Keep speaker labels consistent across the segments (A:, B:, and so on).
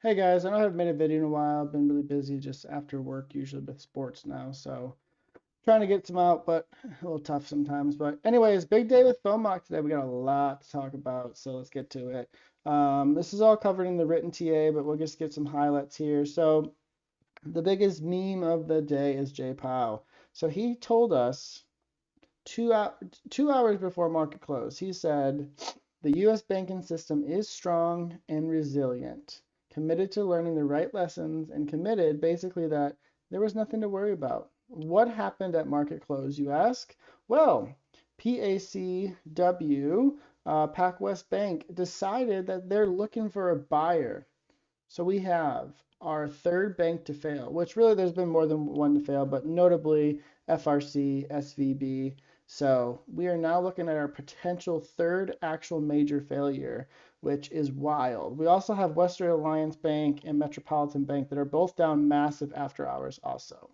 A: Hey guys, I know I haven't made a video in a while. I've been really busy just after work, usually with sports now. So trying to get some out, but a little tough sometimes. But anyways, big day with FOMOC today. We got a lot to talk about, so let's get to it. This is all covered in the written TA, but we'll just get some highlights here. So the biggest meme of the day is Jay Powell. So he told us 2 hours before market close, he said, the U.S. banking system is strong and resilient, committed to learning the right lessons, and committed basically that there was nothing to worry about. What happened at market close, you ask? Well, PACW, PacWest Bank, decided that they're looking for a buyer. So we have our third bank to fail, which really there's been more than one to fail, but notably FRC, SVB. So we are now looking at our potential third actual major failure, which is wild. We also have Western Alliance Bank and Metropolitan Bank that are both down massive after hours also.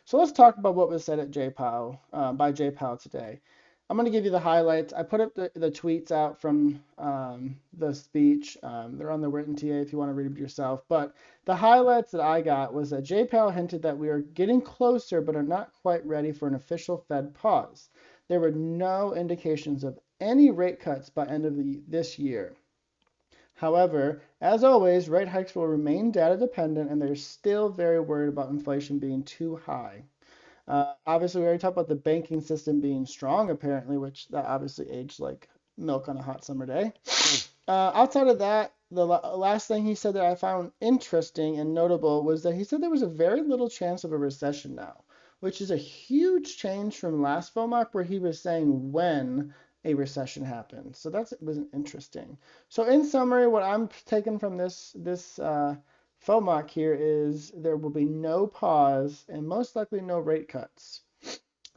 A: So let's talk about what was said at JPOW by JPOW today. I'm going to give you the highlights. I put up the tweets out from the speech. They're on the written TA if you want to read them yourself. But the highlights that I got was that Jay Powell hinted that we are getting closer but are not quite ready for an official Fed pause. There were no indications of any rate cuts by end of this year. However, as always, rate hikes will remain data dependent and they're still very worried about inflation being too high. Obviously, we already talked about the banking system being strong, apparently, which that obviously aged like milk on a hot summer day. Outside of that, the last thing he said that I found interesting and notable was that he said there was a very little chance of a recession now, which is a huge change from last FOMOC where he was saying when a recession happened. So that was interesting. So in summary, what I'm taking from this FOMOC here is there will be no pause and most likely no rate cuts.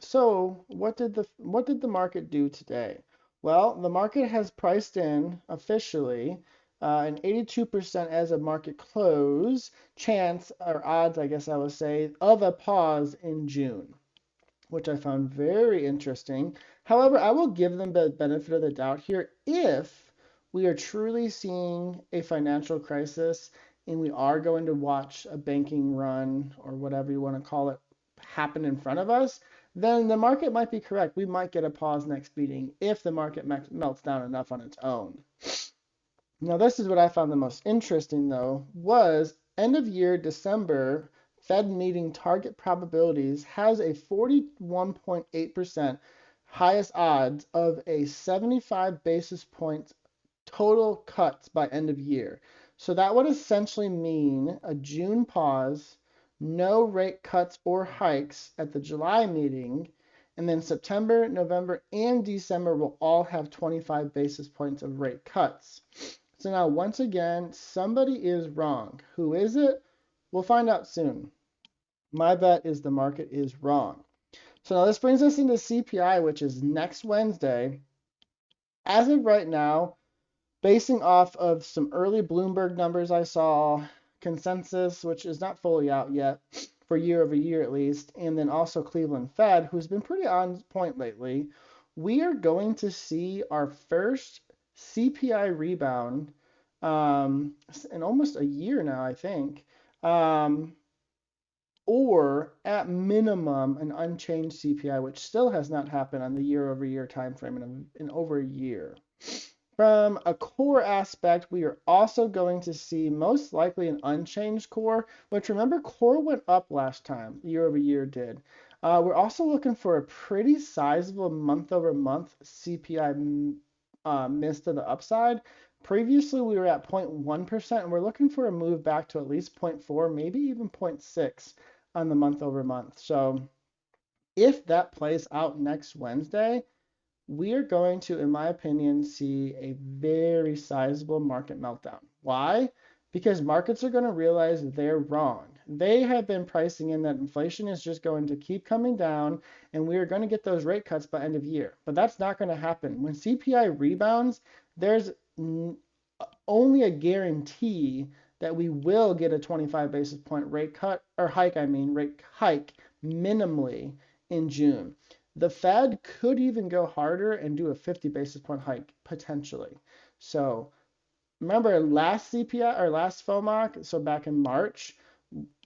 A: So what did the market do today? Well, the market has priced in officially an 82% as of market close chance or odds, I guess I would say, of a pause in June, which I found very interesting. However, I will give them the benefit of the doubt here if we are truly seeing a financial crisis and we are going to watch a banking run or whatever you want to call it happen in front of us, then the market might be correct. We might get a pause next meeting if the market melts down enough on its own. Now, this is what I found the most interesting, though, was end of year December Fed meeting target probabilities has a 41.8% highest odds of a 75 basis points total cuts by end of year. So that would essentially mean a June pause, no rate cuts or hikes at the July meeting, and then September, November, and December will all have 25 basis points of rate cuts. So now, once again, somebody is wrong. Who is it? We'll find out soon. My bet is the market is wrong. So now this brings us into CPI, which is next Wednesday. As of right now, basing off of some early Bloomberg numbers I saw, consensus, which is not fully out yet for year over year at least, and then also Cleveland Fed, who's been pretty on point lately, we are going to see our first CPI rebound in almost a year now, I think, um, or at minimum an unchanged CPI, which still has not happened on the year over year time frame in over a year. From a core aspect, we are also going to see most likely an unchanged core, which remember core went up last time, year over year did. We're also looking for a pretty sizable month over month CPI miss to the upside. Previously, we were at 0.1%, and we're looking for a move back to at least zero point 0.4, maybe even 0.6 on the month over month. So if that plays out next Wednesday, we are going to, in my opinion, see a very sizable market meltdown. Why? Because markets are going to realize they're wrong. They have been pricing in that inflation is just going to keep coming down and we are going to get those rate cuts by end of year. But that's not going to happen. When CPI rebounds, there's only a guarantee that we will get a 25 basis point rate cut or hike, rate hike minimally in June. The Fed could even go harder and do a 50 basis point hike potentially. So remember last CPI or last FOMC, so back in March,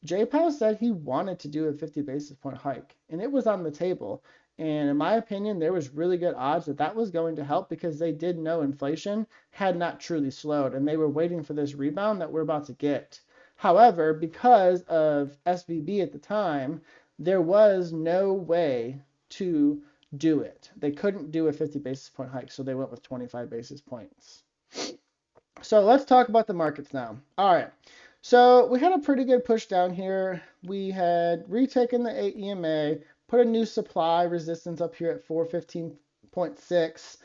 A: Jay Powell said he wanted to do a 50 basis point hike, and it was on the table. And in my opinion, there was really good odds that that was going to help because they did know inflation had not truly slowed, and they were waiting for this rebound that we're about to get. However, because of SVB at the time, there was no way to do it. They couldn't do a 50 basis point hike, so they went with 25 basis points. So let's talk about the markets now. All right. So we had a pretty good push down here. We had retaken the 8 EMA, put a new supply resistance up here at 415.6.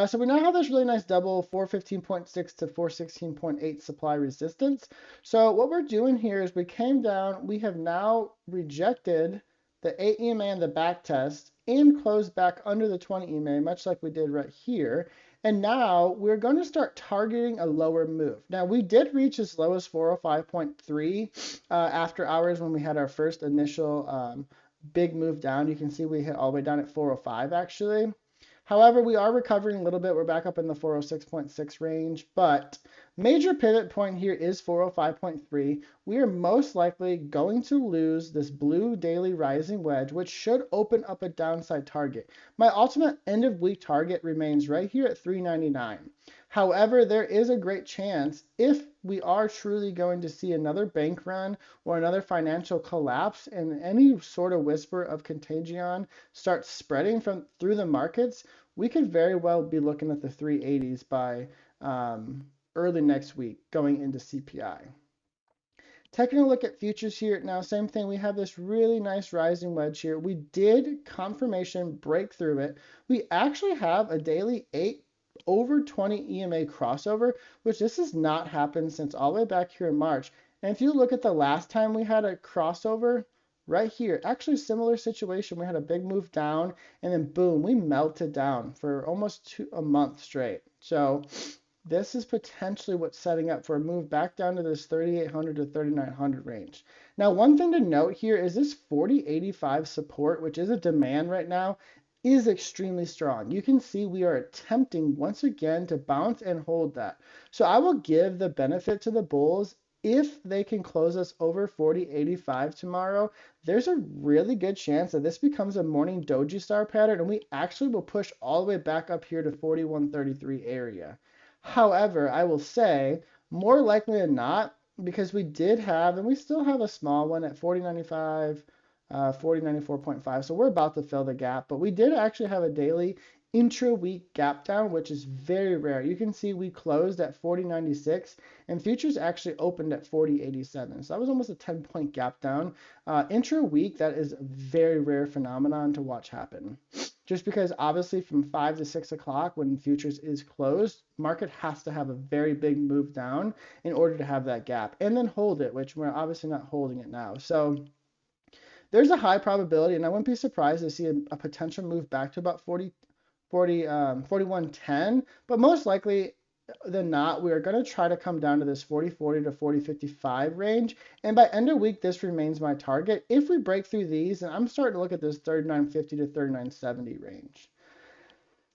A: So we now have this really nice double 415.6 to 416.8 supply resistance. So what we're doing here is we came down, we have now rejected the 8 EMA and the back test and closed back under the 20 EMA, much like we did right here. And now we're going to start targeting a lower move. Now we did reach as low as 405.3 after hours when we had our first initial big move down. You can see we hit all the way down at 405 actually. However, we are recovering a little bit. We're back up in the 406.6 range, but major pivot point here is 405.3. We are most likely going to lose this blue daily rising wedge, which should open up a downside target. My ultimate end of week target remains right here at 399. However, there is a great chance if we are truly going to see another bank run or another financial collapse and any sort of whisper of contagion starts spreading through the markets, we could very well be looking at the 380s by early next week going into CPI. Taking a look at futures here, now same thing, we have this really nice rising wedge here. We did confirmation break through it. We actually have a daily 8 over 20 EMA crossover, which this has not happened since all the way back here in March. And if you look at the last time we had a crossover, right here, actually similar situation. We had a big move down and then boom, we melted down for almost a month straight. So this is potentially what's setting up for a move back down to this 3,800 to 3,900 range. Now, one thing to note here is this 4085 support, which is a demand right now, is extremely strong. You can see we are attempting once again to bounce and hold that. So I will give the benefit to the bulls. If they can close us over 40.85 tomorrow, there's a really good chance that this becomes a morning doji star pattern and we actually will push all the way back up here to 41.33 area. However, I will say more likely than not, because we did have, and we still have a small one at 40.95, 40.94.5. So we're about to fill the gap, but we did actually have a daily intra-week gap down, which is very rare. You can see we closed at 40.96 and futures actually opened at 40.87. So that was almost a 10-point gap down. Intra-week, that is a very rare phenomenon to watch happen. Just because obviously from 5 to 6 o'clock when futures is closed, market has to have a very big move down in order to have that gap and then hold it, which we're obviously not holding it now. So there's a high probability, and I wouldn't be surprised to see a potential move back to about 41.10, but most likely than not, we are going to try to come down to this 40.40 to 40.55 range, and by end of week, this remains my target. If we break through these, and I'm starting to look at this 39.50 to 39.70 range.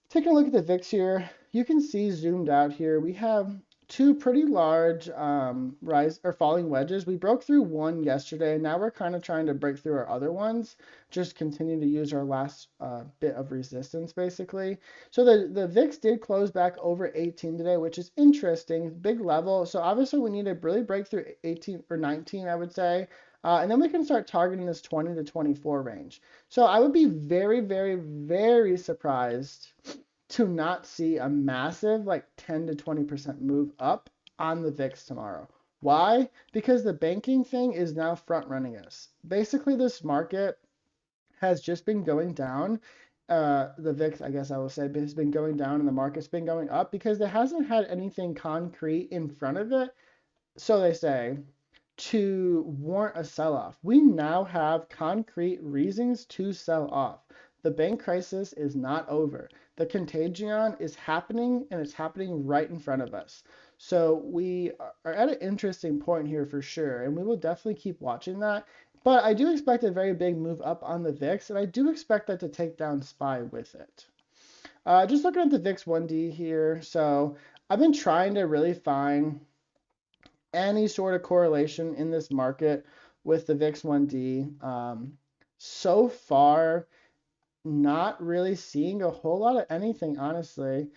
A: Taking a look at the VIX here, you can see zoomed out here, we have two pretty large rise or falling wedges. We broke through one yesterday, and now we're kind of trying to break through our other ones, just continue to use our last bit of resistance basically. So the VIX did close back over 18 today, which is interesting, big level. So obviously we need to really break through 18 or 19, I would say. And then we can start targeting this 20 to 24 range. So I would be very, very, very surprised to not see a massive like 10 to 20% move up on the VIX tomorrow. Why? Because the banking thing is now front running us. Basically, this market has just been going down. The VIX, I guess I will say, has been going down and the market's been going up because there hasn't had anything concrete in front of it, so they say, to warrant a sell-off. We now have concrete reasons to sell off. The bank crisis is not over. The contagion is happening, and it's happening right in front of us. So we are at an interesting point here for sure, and we will definitely keep watching that. But I do expect a very big move up on the VIX, and I do expect that to take down SPY with it. Just looking at the VIX 1D here, so I've been trying to really find any sort of correlation in this market with the VIX 1D. So far, not really seeing a whole lot of anything, honestly.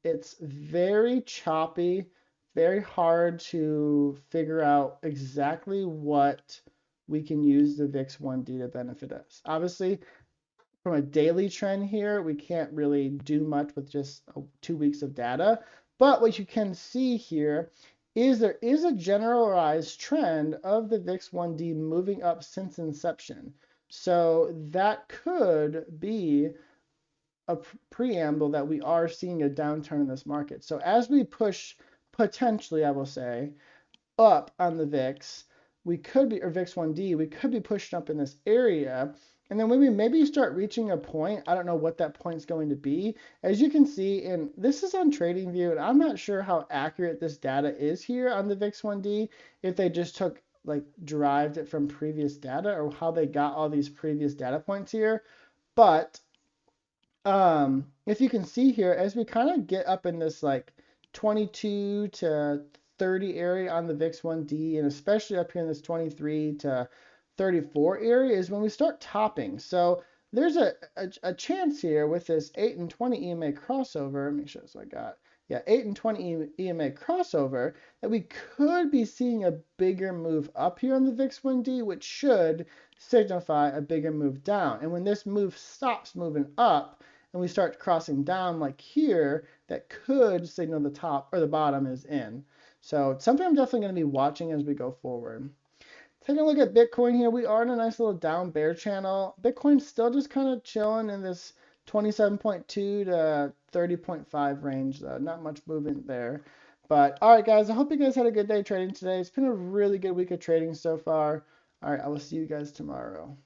A: It's very choppy, very hard to figure out exactly what we can use the VIX 1D to benefit us. Obviously, from a daily trend here, we can't really do much with just 2 weeks of data. But what you can see here is there is a generalized trend of the VIX 1D moving up since inception. So that could be a preamble that we are seeing a downturn in this market. So as we push, potentially, I will say, up on the VIX, we could be, or VIX 1D, we could be pushing up in this area. And then when we maybe start reaching a point, I don't know what that point is going to be. As you can see, and this is on TradingView, and I'm not sure how accurate this data is here on the VIX 1D, if they just took, like, derived it from previous data or how they got all these previous data points here. But if you can see here, as we kind of get up in this like 22 to 30 area on the VIX 1D, and especially up here in this 23 to 34 area is when we start topping. So there's a chance here with this 8 and 20 EMA crossover. Make sure that's what I got. Yeah, 8 and 20 EMA crossover, that we could be seeing a bigger move up here on the VIX 1D, which should signify a bigger move down. And when this move stops moving up, and we start crossing down like here, that could signal the top or the bottom is in. So it's something I'm definitely going to be watching as we go forward. Taking a look at Bitcoin here, we are in a nice little down bear channel. Bitcoin's still just kind of chilling in this 27.2 to 30.5 range, though. Not much movement there. But all right, guys, I hope you guys had a good day trading today. It's been a really good week of trading so far. All right, I will see you guys tomorrow.